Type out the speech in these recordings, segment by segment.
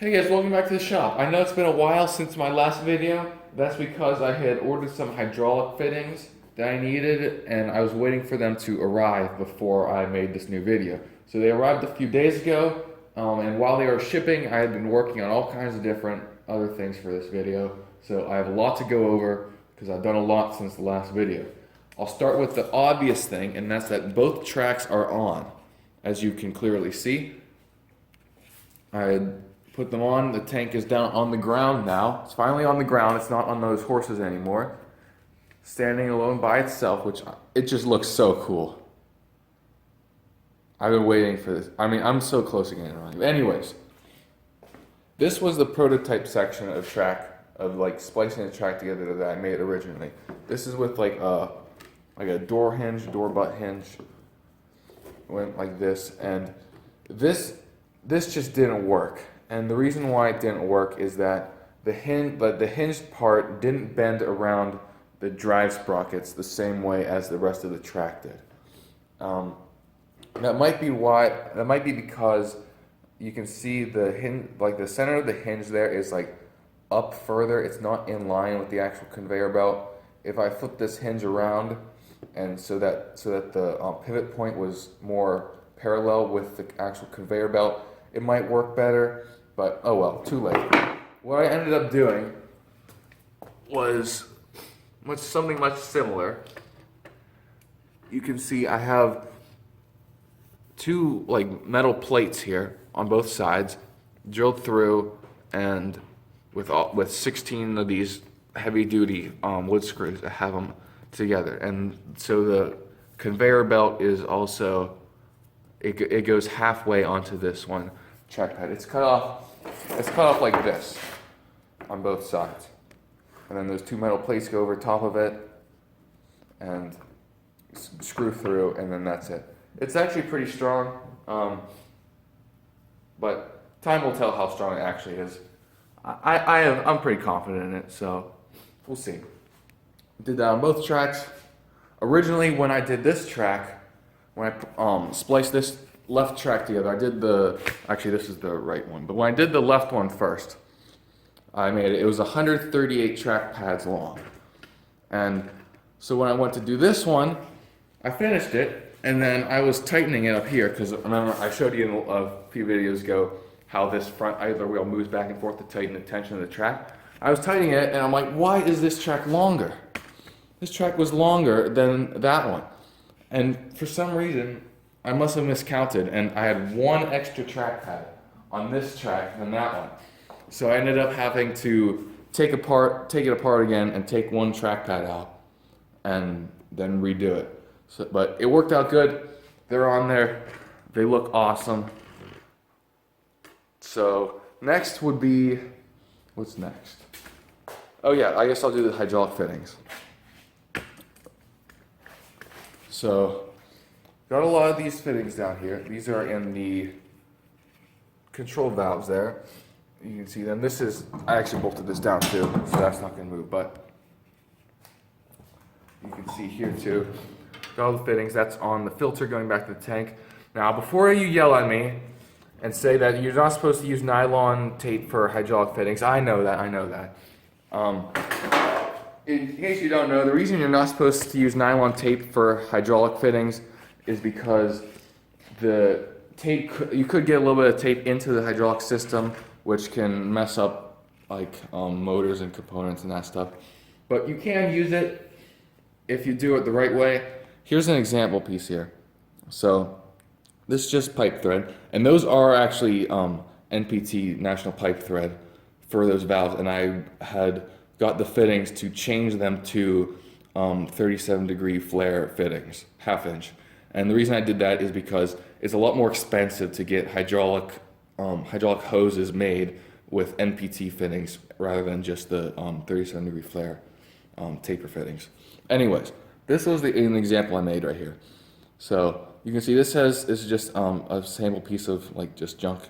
Hey guys, welcome back to the shop. I know it's been a while since my last video. That's because I had ordered some hydraulic fittings that I needed and I was waiting for them to arrive before I made this new video. So they arrived a few days ago, and while they were shipping, I had been working on all kinds of different other things for this video. So I have a lot to go over because I've done a lot since the last video. I'll start with the obvious thing, and that's that both tracks are on, as you can clearly see. I put them on, the tank is down on the ground now. It's finally on the ground, it's not on those horses anymore. Standing alone by itself, which it just looks so cool. I've been waiting for this. I mean, I'm so close to getting it on. Anyways, this was the prototype section of track, of like splicing the track together that I made originally. This is with like a door hinge, door butt hinge. Went like this, and this just didn't work. And the reason why it didn't work is that the hinged part didn't bend around the drive sprockets the same way as the rest of the track did. That might be why. That might be because you can see the hinge, like the center of the hinge there is like up further. It's not in line with the actual conveyor belt. If I flip this hinge around, and so that the pivot point was more parallel with the actual conveyor belt, it might work better. But oh well, too late. What I ended up doing was something much similar. You can see I have two like metal plates here on both sides, drilled through, and with 16 of these heavy-duty wood screws. I have them together, and so the conveyor belt is also it goes halfway onto this one track pad. It's cut off like this on both sides, and then those two metal plates go over top of it and screw through, and then that's it. It's actually pretty strong, but time will tell how strong it actually is. I'm pretty confident in it, so we'll see. Did that on both tracks. Originally, when I did this track, when I spliced this left track together, I did actually this is the right one, but when I did the left one first, it was 138 track pads long. And so when I went to do this one, I finished it, and then I was tightening it up here, because remember I showed you in a few videos ago how this front either wheel moves back and forth to tighten the tension of the track. I was tightening it, and I'm like, why is this track longer? This track was longer than that one. And for some reason, I must have miscounted, and I had one extra track pad on this track than that one. So I ended up having to take it apart again, and take one track pad out, and then redo it. So, but it worked out good. They're on there. They look awesome. So next would be, what's next? Oh yeah, I guess I'll do the hydraulic fittings. So, got a lot of these fittings down here. These are in the control valves there. You can see them. I actually bolted this down too, so that's not going to move, but you can see here too. Got all the fittings. That's on the filter going back to the tank. Now, before you yell at me and say that you're not supposed to use nylon tape for hydraulic fittings, I know that. In case you don't know, the reason you're not supposed to use nylon tape for hydraulic fittings is because the tape, you could get a little bit of tape into the hydraulic system, which can mess up like motors and components and that stuff. But you can use it if you do it the right way. Here's an example piece here. So this is just pipe thread, and those are actually NPT National Pipe Thread for those valves, and I had got the fittings to change them to 37-degree flare fittings, half inch. And the reason I did that is because it's a lot more expensive to get hydraulic hoses made with NPT fittings rather than just the 37-degree flare taper fittings. Anyways, this was an example I made right here. So you can see this is just a sample piece of like just junk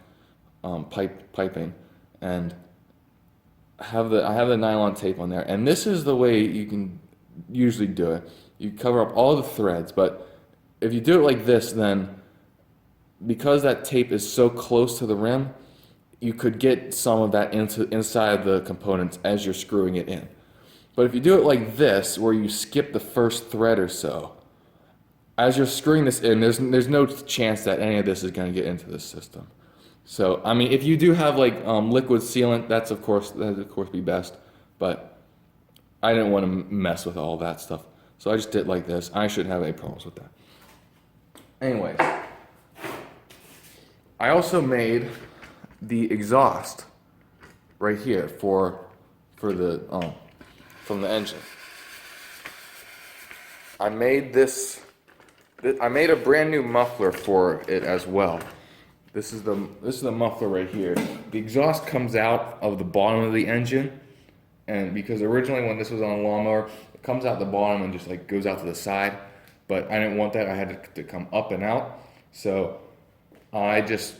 piping, and I have the nylon tape on there, and this is the way you can usually do it. You cover up all the threads, but if you do it like this, then because that tape is so close to the rim, you could get some of that inside the components as you're screwing it in. But if you do it like this, where you skip the first thread or so, as you're screwing this in, there's no chance that any of this is going to get into the system. So, I mean, if you do have like liquid sealant, that'd of course be best. But I didn't want to mess with all that stuff, so I just did it like this. I shouldn't have any problems with that. Anyways, I also made the exhaust right here for the from the engine. I made a brand new muffler for it as well. This is the muffler right here. The exhaust comes out of the bottom of the engine, and because originally when this was on a lawnmower, it comes out the bottom and just like goes out to the side. But I didn't want that. I had to come up and out. So I just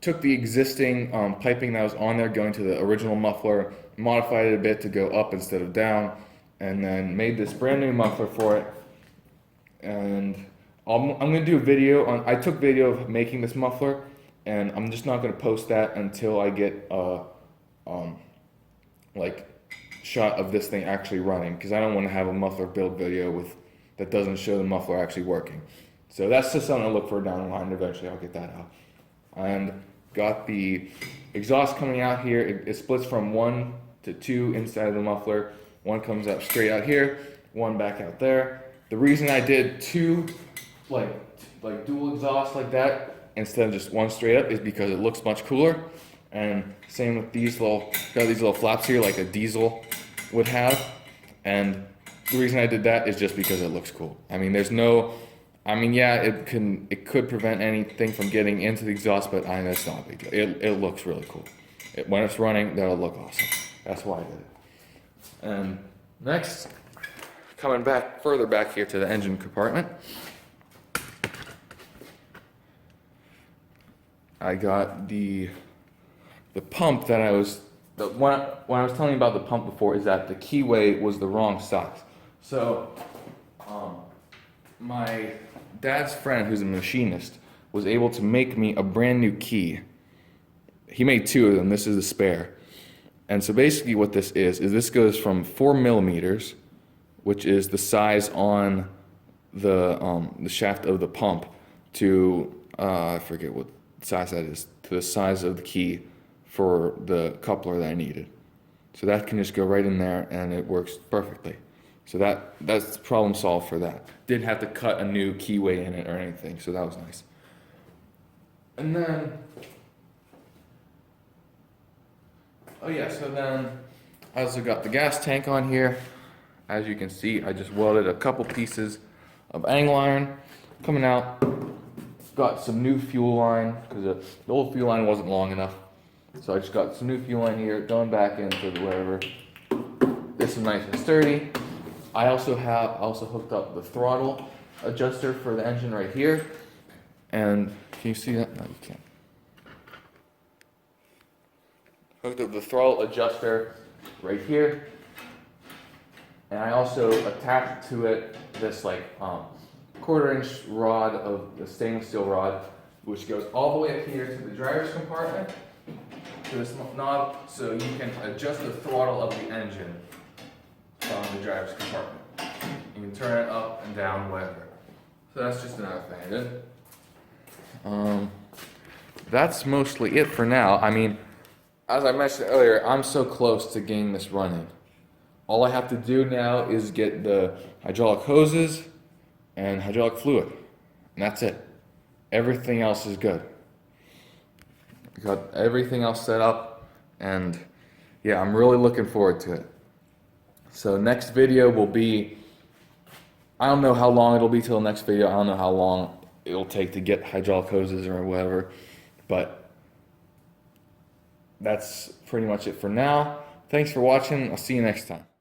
took the existing piping that was on there, going to the original muffler, modified it a bit to go up instead of down, and then made this brand new muffler for it. And I'm going to do a video on. I took video of making this muffler, and I'm just not going to post that until I get a like shot of this thing actually running, because I don't want to have a muffler build video that doesn't show the muffler actually working. So that's just something to look for down the line. Eventually I'll get that out. And got the exhaust coming out here. It splits from 1 to 2 inside of the muffler. One comes out straight out here, one back out there. The reason I did 2 like dual exhaust like that instead of just one straight up is because it looks much cooler. And same with these little flaps here like a diesel would have. And the reason I did that is just because it looks cool. I mean, yeah, it could prevent anything from getting into the exhaust, but that's not a big deal. It looks really cool. When it's running, that'll look awesome. That's why I did it. And next, coming further back here to the engine compartment, I got the pump that when I was telling you about the pump before, is that the keyway was the wrong size. So, my dad's friend, who's a machinist, was able to make me a brand new key. He made 2 of them. This is the spare. And so basically what this is this goes from 4 millimeters, which is the size on the shaft of the pump, to I forget what size that is, to the size of the key for the coupler that I needed. So that can just go right in there and it works perfectly. So that's the problem solved for that. Didn't have to cut a new keyway in it or anything, so that was nice. And then, so then I also got the gas tank on here. As you can see, I just welded a couple pieces of angle iron coming out. Got some new fuel line, because the old fuel line wasn't long enough. So I just got some new fuel line here, going back into the whatever. This is nice and sturdy. I also hooked up the throttle adjuster for the engine right here. And can you see that? No, you can't. Hooked up the throttle adjuster right here. And I also attached to it this 1/4-inch rod of the stainless steel rod, which goes all the way up here to the driver's compartment, to this knob, so you can adjust the throttle of the engine on the driver's compartment. You can turn it up and down, whatever. So that's just another thing I did. That's mostly it for now. I mean, as I mentioned earlier, I'm so close to getting this running. All I have to do now is get the hydraulic hoses and hydraulic fluid, and that's it. Everything else is good. Got everything else set up, and yeah, I'm really looking forward to it. So next video will be, I don't know how long it'll be till the next video. I don't know how long it'll take to get hydraulic hoses or whatever, but that's pretty much it for now. Thanks for watching. I'll see you next time.